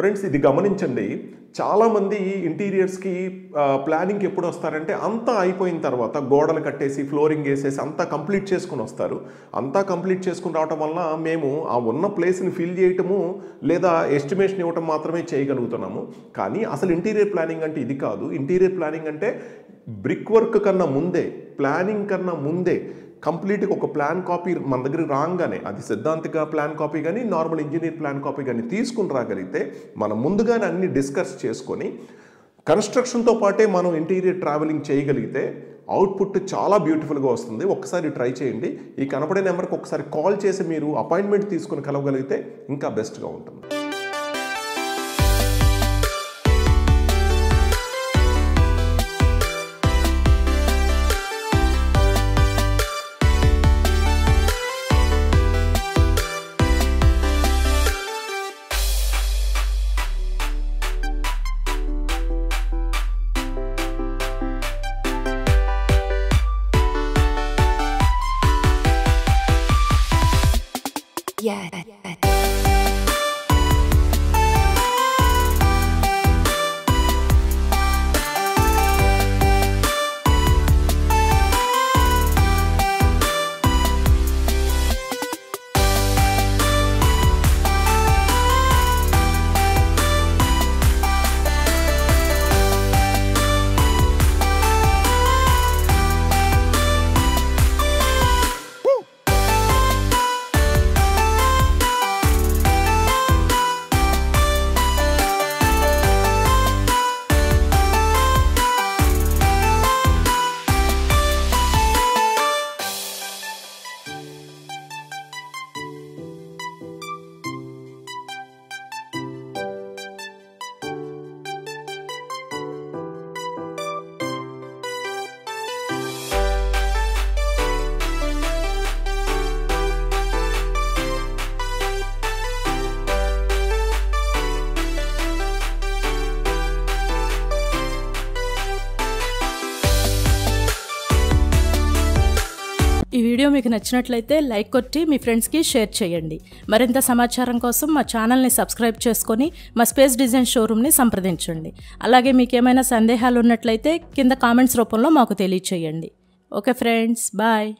Friends ఇది గమనించండి, చాలామంది ఇంటీరియర్స్కి ప్లానింగ్కి ఎప్పుడు వస్తారంటే అంతా అయిపోయిన తర్వాత గోడలు కట్టేసి ఫ్లోరింగ్ వేసేసి అంతా కంప్లీట్ చేసుకుని వస్తారు. అంతా కంప్లీట్ చేసుకుని రావటం వల్ల మేము ఆ ఉన్న ప్లేస్ని ఫిల్ చేయటము లేదా ఎస్టిమేషన్ ఇవ్వటం మాత్రమే చేయగలుగుతున్నాము. కానీ అసలు ఇంటీరియర్ ప్లానింగ్ అంటే ఇది కాదు. ఇంటీరియర్ ప్లానింగ్ అంటే బ్రిక్ వర్క్ కన్నా ముందే, ప్లానింగ్ కన్నా ముందే కంప్లీట్గా ఒక ప్లాన్ కాపీ మన దగ్గర రాగానే, అది సిద్ధాంతిక ప్లాన్ కాపీ కానీ నార్మల్ ఇంజనీర్ ప్లాన్ కాపీ కానీ తీసుకుని రాగలిగితే మనం ముందుగానే అన్ని డిస్కస్ చేసుకొని కన్స్ట్రక్షన్తో పాటే మనం ఇంటీరియర్ ట్రావెలింగ్ చేయగలిగితే అవుట్పుట్ చాలా బ్యూటిఫుల్గా వస్తుంది. ఒక్కసారి ట్రై చేయండి. ఈ కనపడే నెంబర్కి ఒకసారి కాల్ చేసి మీరు అపాయింట్మెంట్ తీసుకుని కలవగలిగితే ఇంకా బెస్ట్గా ఉంటుంది. Yeah. ఈ వీడియో మీకు నచ్చినట్లయితే లైక్ కొట్టి మీ ఫ్రెండ్స్కి షేర్ చేయండి. మరింత సమాచారం కోసం మా ఛానల్ని సబ్స్క్రైబ్ చేసుకొని మా స్పేస్ డిజైన్ షోరూమ్ని సంప్రదించండి. అలాగే మీకు ఏమైనా సందేహాలు ఉన్నట్లయితే కింద కామెంట్స్ రూపంలో మాకు తెలియచేయండి. Okay friends, bye.